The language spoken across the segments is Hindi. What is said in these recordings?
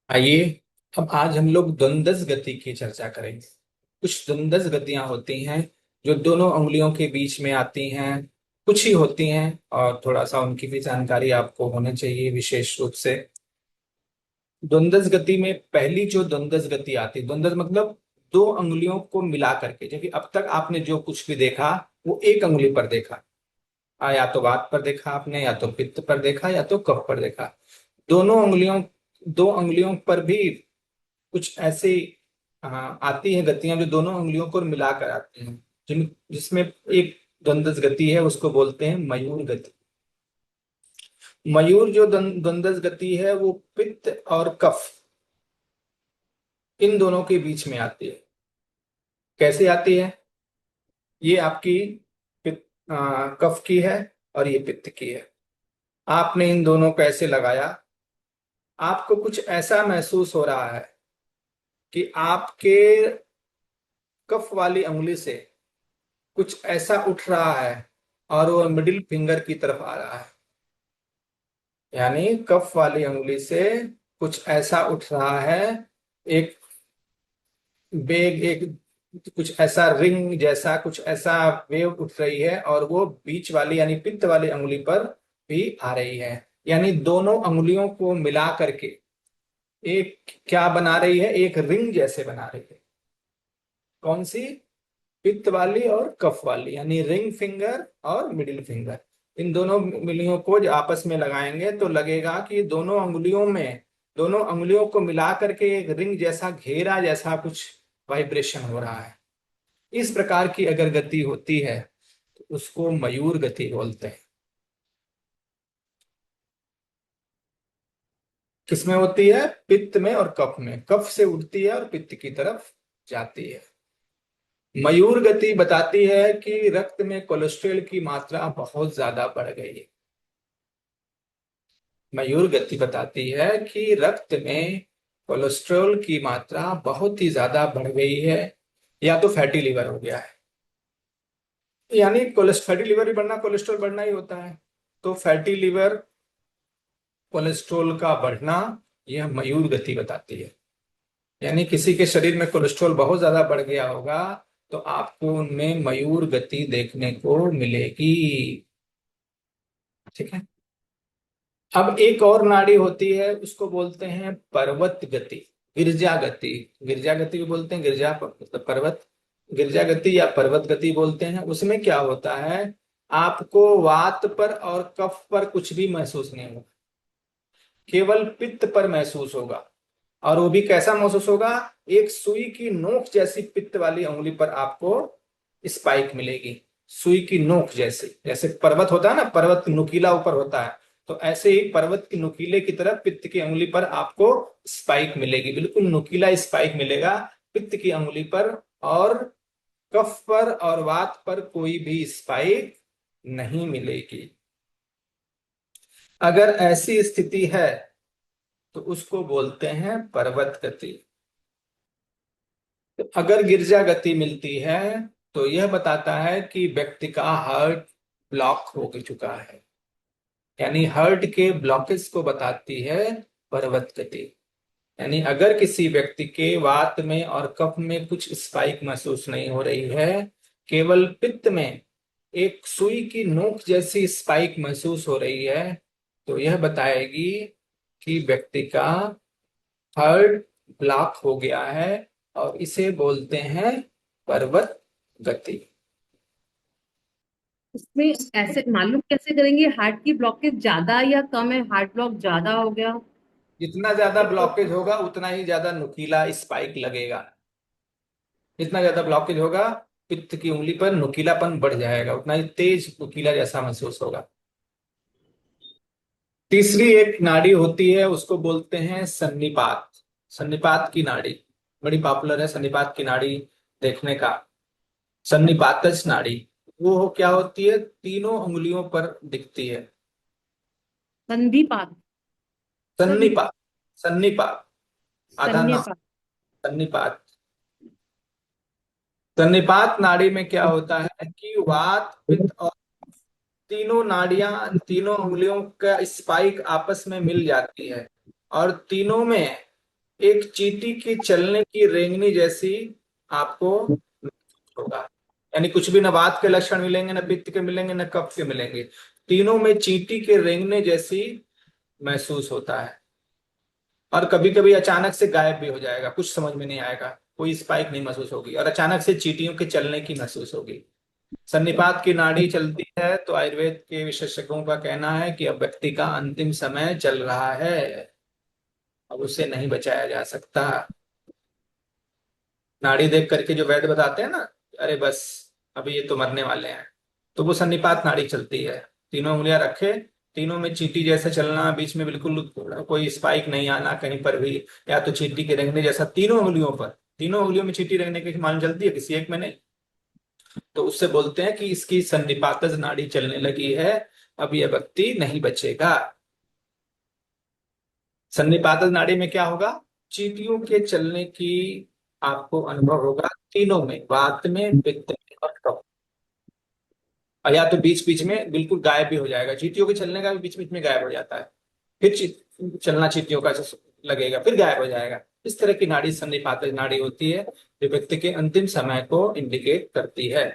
आइए, अब आज हम लोग द्वंद्वस गति की चर्चा करेंगे। कुछ द्वंद्वस गतियां होती हैं जो दोनों उंगलियों के बीच में आती हैं। कुछ ही होती हैं और थोड़ा सा उनकी भी जानकारी आपको होनी चाहिए विशेष रूप से। द्वंद्वस गति में पहली जो द्वंद्वस गति आती है, द्वंद्वस मतलब दो उंगलियों को मिला करके, जबकि अब तक आपने जो कुछ भी देखा वो एक उंगली पर देखा। या तो वात पर देखा आपने, या तो पित्त पर देखा, या तो कफ पर देखा। दोनों उंगलियों दो उंगलियों पर भी कुछ ऐसी आती हैं गतियां जो दोनों उंगलियों को मिलाकर आती हैं, जिसमें एक द्वंद्वस गति है, उसको बोलते हैं मयूर गति। मयूर जो द्वंद्वस गति है वो पित्त और कफ इन दोनों के बीच में आती है। कैसे आती है? ये आपकी कफ की है और ये पित्त की है। आपने इन दोनों को ऐसे लगाया, आपको कुछ ऐसा महसूस हो रहा है कि आपके कफ वाली उंगली से कुछ ऐसा उठ रहा है और वो मिडिल फिंगर की तरफ आ रहा है। यानी कफ वाली उंगली से कुछ ऐसा उठ रहा है, एक बेग, एक कुछ ऐसा रिंग जैसा कुछ ऐसा वेव उठ रही है, और वो बीच वाली यानी पित्त वाली उंगली पर भी आ रही है। यानी दोनों उंगलियों को मिला करके एक क्या बना रही है? एक रिंग जैसे बना रही है। कौन सी? पित्त वाली और कफ वाली, यानी रिंग फिंगर और मिडिल फिंगर। इन दोनों उंगलियों को जो आपस में लगाएंगे तो लगेगा कि दोनों उंगलियों को मिला करके एक रिंग जैसा, घेरा जैसा कुछ वाइब्रेशन हो रहा है। इस प्रकार की अगर गति होती है तो उसको मयूर गति बोलते हैं। किसमें होती है? पित्त में और कफ में। कफ से उठती है और पित्त की तरफ जाती है। मयूर गति बताती है कि रक्त में कोलेस्ट्रॉल की मात्रा बहुत ज्यादा बढ़ गई है। मयूर गति बताती है कि रक्त में कोलेस्ट्रॉल की मात्रा बहुत ही ज्यादा बढ़ गई है, या तो फैटी लिवर हो गया है। यानी फैटी लिवर ही बढ़ना, कोलेस्ट्रॉल बढ़ना ही होता है। तो फैटी लिवर, कोलेस्ट्रॉल का बढ़ना, यह मयूर गति बताती है। यानी किसी के शरीर में कोलेस्ट्रॉल बहुत ज्यादा बढ़ गया होगा तो आपको उनमें मयूर गति देखने को मिलेगी। ठीक है। अब एक और नाड़ी होती है, उसको बोलते हैं पर्वत गति, गिरजा गति। गिरजा गति भी बोलते हैं, मतलब पर्वत, गिरजा गति या पर्वत गति बोलते हैं। उसमें क्या होता है? आपको वात पर और कफ पर कुछ भी महसूस नहीं होगा, केवल पित्त पर महसूस होगा। और वो भी कैसा महसूस होगा? एक सुई की नोक जैसी पित्त वाली उंगली पर आपको स्पाइक मिलेगी। सुई की नोक जैसे, जैसे पर्वत होता है ना, पर्वत नुकीला ऊपर होता है, तो ऐसे ही पर्वत की नुकीले की तरफ पित्त की उंगली पर आपको स्पाइक मिलेगी। बिल्कुल नुकीला स्पाइक मिलेगा पित्त की उंगली पर, और कफ पर और वात पर कोई भी स्पाइक नहीं मिलेगी। अगर ऐसी स्थिति है तो उसको बोलते हैं पर्वत गति। तो अगर गिरजा गति मिलती है तो यह बताता है कि व्यक्ति का हार्ट ब्लॉक हो चुका है। यानी हार्ट के ब्लॉकेज को बताती है पर्वत गति। यानी अगर किसी व्यक्ति के वात में और कफ में कुछ स्पाइक महसूस नहीं हो रही है, केवल पित्त में एक सुई की नोक जैसी स्पाइक महसूस हो रही है, तो यह बताएगी कि व्यक्ति का हार्ट ब्लॉक हो गया है, और इसे बोलते हैं पर्वत गति। इसमें ऐसे मालूम कैसे करेंगे हार्ट की ब्लॉकेज ज्यादा या कम है? हार्ट ब्लॉक ज्यादा हो गया जितना ज्यादा ब्लॉकेज होगा उतना ही ज्यादा नुकीला स्पाइक लगेगा। जितना ज्यादा ब्लॉकेज होगा, पित्त की उंगली पर नुकीलापन बढ़ जाएगा, उतना ही तेज नुकीला जैसा महसूस होगा। तीसरी एक नाड़ी होती है, उसको बोलते हैं सन्निपात। सन्निपात की नाड़ी बड़ी पॉपुलर है, सन्निपात की नाड़ी देखने का। सन्निपातज नाड़ी वो क्या होती है? तीनों उंगलियों पर दिखती है। संधिपात। संधि सन्निपात, सन्निपात, आधा नाम सन्निपात। सन्निपात। सन्निपात नाड़ी में क्या होता है कि वात, पित्त और तीनों नाड़ियां, तीनों उंगलियों का स्पाइक आपस में मिल जाती है, और तीनों में एक चींटी के चलने की रेंगनी जैसी आपको होगा। यानी कुछ भी, ना वात के लक्षण मिलेंगे, ना पित्त के मिलेंगे, ना कफ के मिलेंगे। तीनों में चींटी के रेंगने जैसी महसूस होता है। और कभी कभी अचानक से गायब भी हो जाएगा, कुछ समझ में नहीं आएगा, कोई स्पाइक नहीं महसूस होगी, और अचानक से चींटियों के चलने की महसूस होगी। सन्निपात की नाड़ी चलती है तो आयुर्वेद के विशेषज्ञों का कहना है कि अब व्यक्ति का अंतिम समय चल रहा है, अब उसे नहीं बचाया जा सकता। नाड़ी देख करके जो वैद्य बताते हैं ना, अरे बस अभी ये तो मरने वाले हैं, तो वो सन्निपात नाड़ी चलती है। तीनों उंगलियां रखे, तीनों में चींटी जैसा चलना, बीच में बिल्कुल कोई स्पाइक नहीं आना कहीं पर भी, या तो चींटी के रेंगने जैसा तीनों उंगलियों पर। तीनों उंगलियों में चींटी रेंगने की मालूम चलती है, किसी एक में नहीं। तो उससे बोलते हैं कि इसकी सन्निपातज नाड़ी चलने लगी है, अब यह व्यक्ति नहीं बचेगा। सन्निपातज नाड़ी में क्या होगा? चींटियों के चलने की आपको अनुभव होगा, तीनों में, वात में, पित्त में और कफ। और या तो बीच बीच में बिल्कुल गायब भी हो जाएगा, चींटियों के चलने का भी बीच बीच में गायब हो जाता है। फिर चलना चींटियों का लगेगा, फिर गायब हो जाएगा। इस तरह की नाड़ी सन्निपातज नाड़ी होती है, जो व्यक्ति के अंतिम समय को इंडिकेट करती है।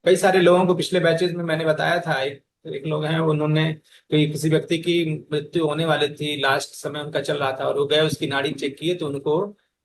कई सारे लोगों को पिछले बैचेस में मैंने बताया था, एक लोग हैं, उन्होंने कोई किसी व्यक्ति की मृत्यु होने वाली थी, लास्ट समय उनका चल रहा था, और वो गए उसकी नाड़ी चेक किए तो उनको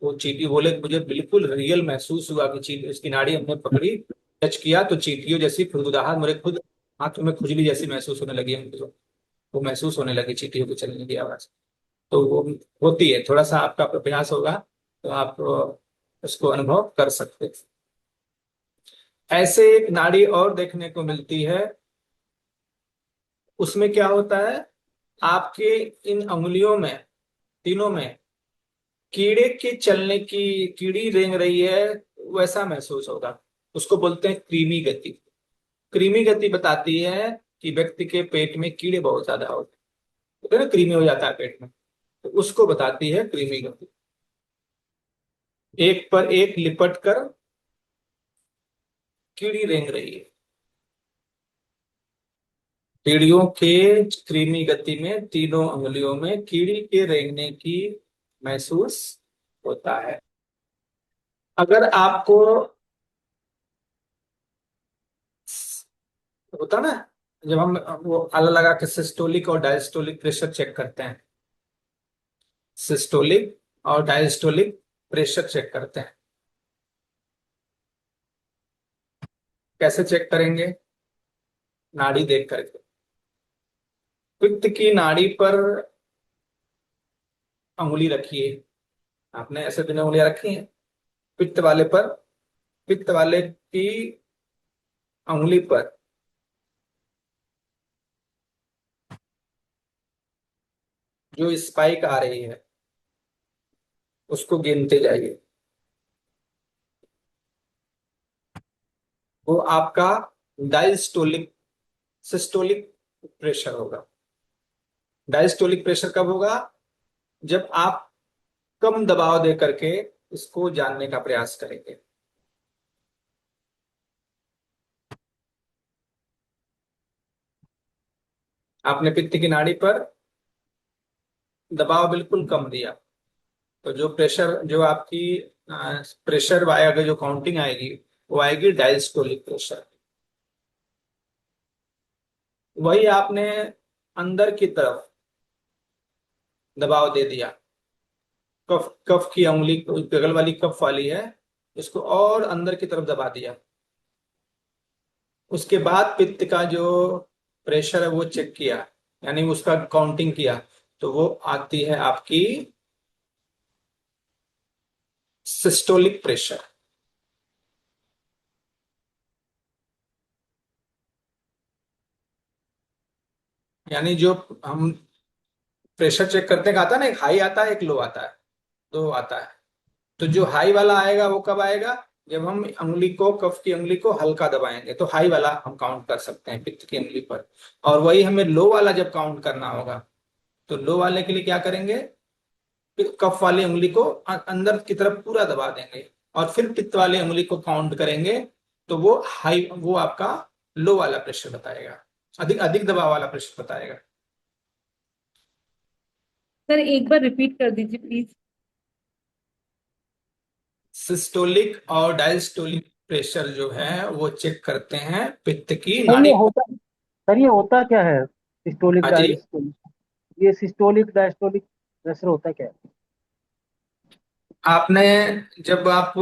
वो चींटी बोले, मुझे बिल्कुल रियल महसूस हुआ कि चींटी, उसकी नाड़ी हमने पकड़ी, टच किया तो चींटियों जैसी खुदखुदाहट मेरे खुद हाथों में खुजली जैसी महसूस होने लगी हमको। वो महसूस होने लगी चींटियों के चलने की आवाज। तो वो होती है, थोड़ा सा आपका प्रयास होगा तो आप उसको अनुभव कर सकते हैं। ऐसे एक नाड़ी और देखने को मिलती है, उसमें क्या होता है, आपके इन अंगुलियों में, तीनों में, कीड़े के चलने की, कीड़ी रेंग रही है वैसा महसूस होगा। उसको बोलते हैं क्रीमी गति। क्रीमी गति बताती है कि व्यक्ति के पेट में कीड़े बहुत ज्यादा होते हैं ना, क्रीमी हो जाता है पेट में, तो उसको बताती है क्रीमी गति। एक पर एक लिपट कर कीड़ी रेंग रही है। कीड़ियों के क्रीमी गति में तीनों अंगुलियों में कीड़ी के रेंगने की महसूस होता है। अगर आपको होता ना, जब हम वो आला लगा के सिस्टोलिक और डायस्टोलिक प्रेशर चेक करते हैं, सिस्टोलिक और डायस्टोलिक प्रेशर चेक करते हैं, कैसे चेक करेंगे? नाड़ी देख करके। पित्त की नाड़ी पर अंगुली रखिए, आपने ऐसे बिना उंगलियां रखी हैं, पित्त वाले पर, पित्त वाले की अंगुली पर जो स्पाइक आ रही है उसको गिनते जाइए। वो आपका डायस्टोलिक, सिस्टोलिक प्रेशर होगा। डायस्टोलिक प्रेशर कब होगा? जब आप कम दबाव दे करके इसको जानने का प्रयास करेंगे। आपने पित्त की नाड़ी पर दबाव बिल्कुल कम दिया, तो जो प्रेशर, जो आपकी प्रेशर आएगा, जो काउंटिंग आएगी, वो आएगी डायस्टोलिक प्रेशर। वही आपने अंदर की तरफ दबाव दे दिया, कफ, कफ की उंगली, बगल वाली कफ वाली है, इसको और अंदर की तरफ दबा दिया, उसके बाद पित्त का जो प्रेशर है वो चेक किया, यानी उसका काउंटिंग किया, तो वो आती है आपकी सिस्टोलिक प्रेशर। यानी जो हम प्रेशर चेक करते हैं, आता है ना, एक हाई आता है, एक लो आता है, दो आता है। तो जो हाई वाला आएगा वो कब आएगा? जब हम अंगुली को, कफ की अंगुली को हल्का दबाएंगे, तो हाई वाला हम काउंट कर सकते हैं पित्त की अंगुली पर। और वही हमें लो वाला जब काउंट करना होगा, तो लो वाले के लिए क्या करेंगे? कफ वाली उंगली को अंदर की तरफ पूरा दबा देंगे, और फिर पित्त वाली उंगली को काउंट करेंगे, तो वो हाई, वो आपका लो वाला प्रेशर बताएगा, अधिक अधिक दबाव वाला प्रेशर बताएगा। सर एक बार रिपीट कर दीजिए प्लीज। सिस्टोलिक और डायस्टोलिक प्रेशर जो है वो चेक करते हैं पित्त की सर ये नाड़ी। होता सर ये होता क्या है, सिस्टोलिक हाँ जी। डायस्टोलिक? ये सिस्टोलिक डायस्टोलिक प्रेशर होता क्या है? आपने जब आप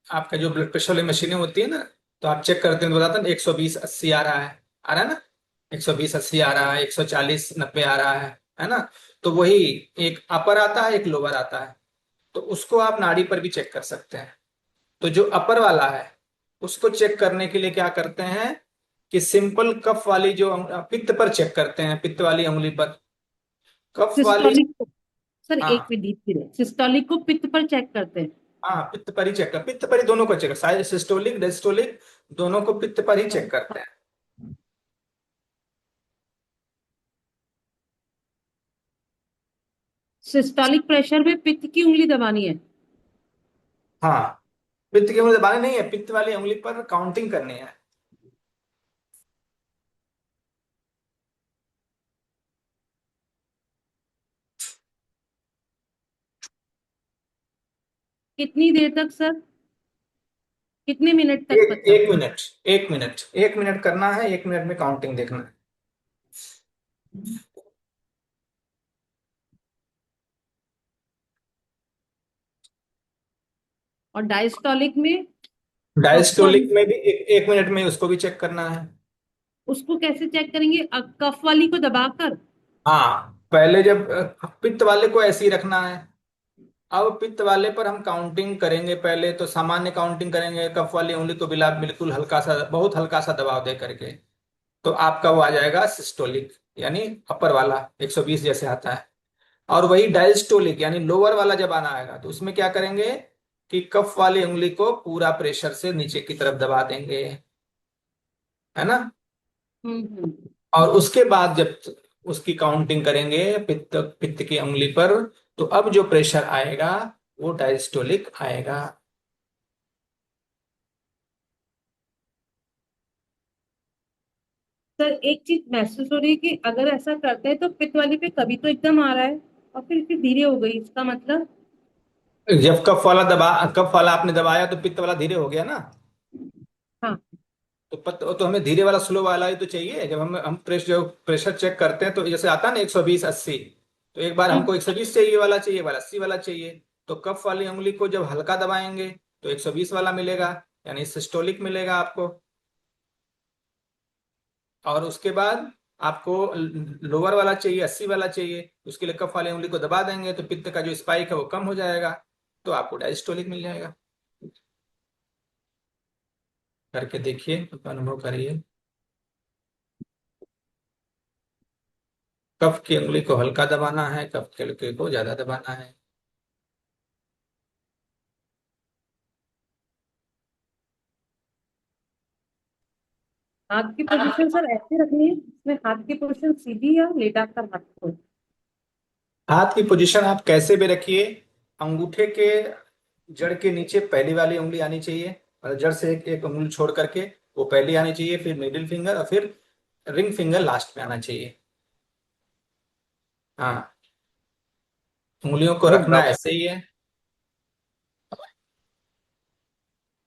आपका जो ब्लड प्रेशर वाली मशीनें होती है ना, तो आप चेक करते हैं तो बताते हैं 120/80 आ रहा है, आ रहा है ना, 120/80 आ रहा है, 140/90 आ रहा है ना। तो वही एक अपर आता है, एक लोअर आता है। तो उसको आप नाड़ी पर भी चेक कर सकते हैं। तो जो अपर वाला है उसको चेक करने के लिए क्या करते हैं कि सिंपल कफ वाली जो पित्त पर चेक करते हैं, पित्त वाली उंगली पर, कफ वाली। सिस्टोलिक को, सर एक हाँ मिनट धीरे, सिस्टोलिक को पित्त पर चेक करते हैं। हाँ, पित्त पर ही चेक कर, पित्त पर ही दोनों को चेक कर, साइड सिस्टोलिक डिस्टोलिक दोनों को पित्त पर ही चेक करते हैं। सिस्टोलिक प्रेशर में पित्त की उंगली दबानी है। हाँ, पित्त की उंगली दबानी नहीं है, पित्त वाली उंगली पर काउंटिंग करनी है। कितनी देर तक सर, कितने मिनट तक एक मतलब? एक मिनट, 1 मिनट, 1 मिनट करना है, 1 मिनट में काउंटिंग देखना है। और डायस्टोलिक में कफ को, डायस्टोलिक में भी 1 मिनट में उसको भी चेक करना है। उसको कैसे चेक करेंगे? कफ वाली को दबाकर? हाँ, पहले जब पित्त वाले को ऐसे ही रखना है। अब पित्त वाले पर हम काउंटिंग करेंगे, पहले तो सामान्य काउंटिंग करेंगे, कफ वाली उंगली को बिला बिल्कुल हल्का सा, बहुत हल्का सा दबाव दे करके। तो आपका वो आ जाएगा सिस्टोलिक, यानी अपर वाला 120 जैसे आता है। और वही डायस्टोलिक यानी लोअर वाला जब आना आएगा तो उसमें क्या करेंगे कि कफ वाली उंगली को पूरा प्रेशर से नीचे की तरफ दबा देंगे, है ना। हम्म। और उसके बाद जब उसकी काउंटिंग करेंगे पित्त पित्त की उंगली पर, तो अब जो प्रेशर आएगा वो डायस्टोलिक आएगा। सर एक चीज महसूस हो रही है कि अगर ऐसा करते हैं तो पित्त वाली पे कभी तो एकदम आ रहा है और फिर धीरे हो गई, इसका मतलब? जब कफ वाला आपने दबाया तो पित्त वाला धीरे हो गया ना। हाँ। तो हमें धीरे वाला स्लो वाला ही तो चाहिए। जब हम जो प्रेशर चेक करते हैं तो जैसे आता है ना 120/80, तो एक बार हमको 120 चाहिए वाला चाहिए, वाला 80 वाला चाहिए। तो कफ वाली उंगली को जब हल्का दबाएंगे तो 120 वाला मिलेगा, यानी सिस्टोलिक मिलेगा आपको। और उसके बाद आपको लोअर वाला चाहिए, 80 वाला चाहिए, उसके लिए कफ वाली उंगली को दबा देंगे तो पित्त का जो स्पाइक है वो कम हो जाएगा, तो आपको डायस्टोलिक मिल जाएगा। करके देखिए, अनुभव करिए। कफ की उंगली को हल्का दबाना है, कफ की उंगली को ज्यादा दबाना है। हाथ की पोजीशन सर ऐसे रखनी है, इसमें हाथ की पोजीशन सीधी या लेटा कर हाथ को? हाथ की पोजीशन आप कैसे भी रखिए, अंगूठे के जड़ के नीचे पहली वाली उंगली आनी चाहिए, और जड़ से एक उंगली छोड़ करके वो पहली आनी चाहिए, फिर मिडिल फिंगर और फिर रिंग फिंगर लास्ट में आना चाहिए। हाँ, उंगलियों को सर रखना ऐसे ही है।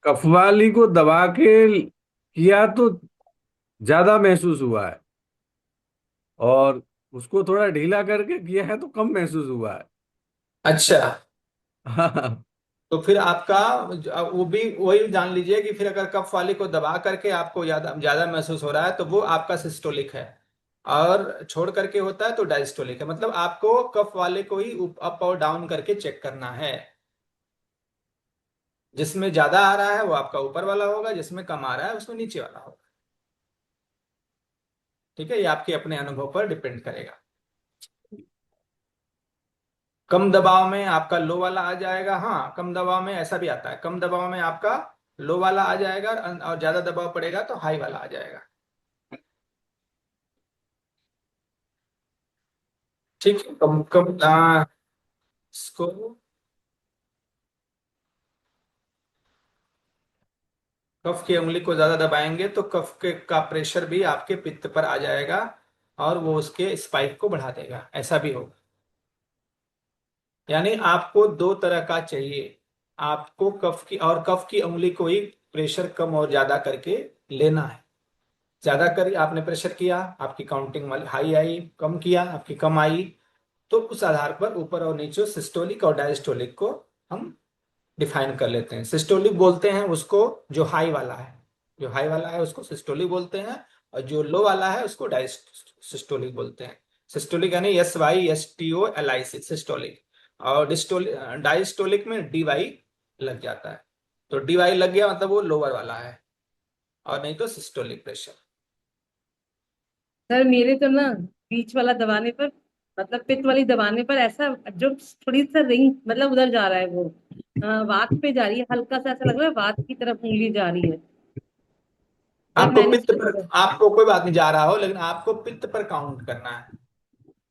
कफवाली को दबा के किया तो ज्यादा महसूस हुआ है, और उसको थोड़ा ढीला करके किया है तो कम महसूस हुआ है। अच्छा, हाँ। तो फिर आपका वो भी वही जान लीजिए कि फिर अगर कफ वाली को दबा करके आपको ज्यादा ज्यादा महसूस हो रहा है तो वो आपका सिस्टोलिक है, और छोड़ करके होता है तो डायस्टोलिक है। मतलब आपको कफ वाले को ही अप और डाउन करके चेक करना है। जिसमें ज्यादा आ रहा है वो आपका ऊपर वाला होगा, जिसमें कम आ रहा है उसमें नीचे वाला होगा। ठीक है, ये आपके अपने अनुभव पर डिपेंड करेगा। कम दबाव में आपका लो वाला आ जाएगा, हाँ कम दबाव में ऐसा भी आता है, कम दबाव में आपका लो वाला आ जाएगा, और ज्यादा दबाव पड़ेगा तो हाई वाला आ जाएगा। ठीक है, कम कम इसको कफ की उंगली को ज्यादा दबाएंगे तो कफ के का प्रेशर भी आपके पित्त पर आ जाएगा, और वो उसके स्पाइक को बढ़ा देगा, ऐसा भी होगा। यानी आपको दो तरह का चाहिए, आपको कफ की उंगली को ही प्रेशर कम और ज्यादा करके लेना है। ज्यादा कर आपने प्रेशर किया, आपकी काउंटिंग हाई आई, कम किया आपकी कम आई, तो उस आधार पर ऊपर और नीचे सिस्टोलिक और डायस्टोलिक को हम डिफाइन कर लेते हैं। सिस्टोलिक बोलते हैं उसको जो हाई वाला है, जो हाई वाला है उसको सिस्टोलिक बोलते हैं, और जो लो वाला है उसको डायस्टोलिक बोलते हैं। सिस्टोलिक यानी SYSTOLIC सिस्टोलिक, और डिस्टोलिक डायस्टोलिक में DY लग जाता है। तो DY लग गया मतलब वो लोअर वाला है, और नहीं तो सिस्टोलिक प्रेशर। सर मेरे तो ना बीच वाला दबाने पर, मतलब पित्त वाली दबाने पर ऐसा जो थोड़ी सा रिंग मतलब उधर जा रहा है वो, वात पे जा रही है, हल्का सा ऐसा लग रहा है वात की तरफ उंगली जा रही है। पर आपको मैनेज पित्त कर पर, लिया। आपको कोई बात नहीं जा रहा हो, लेकिन आपको पित्त पर काउंट करना है,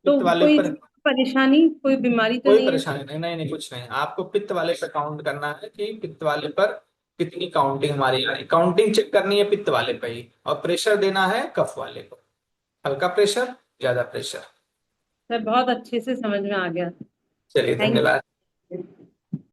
तो पित्त वाले कोई पर। परेशानी, कोई बीमारी तो कोई नहीं है? परेशानी नहीं, नहीं नहीं कुछ नहीं, आपको पित्त वाले पर काउंट करना है कि पित्त वाले पर कितनी काउंटिंग हमारी आ रही, काउंटिंग चेक करनी है पित्त वाले पे ही, और प्रेशर देना है कफ वाले को, हल्का प्रेशर ज्यादा प्रेशर। सर बहुत अच्छे से समझ में आ गया। चलिए थैंक धन्यवाद। यू।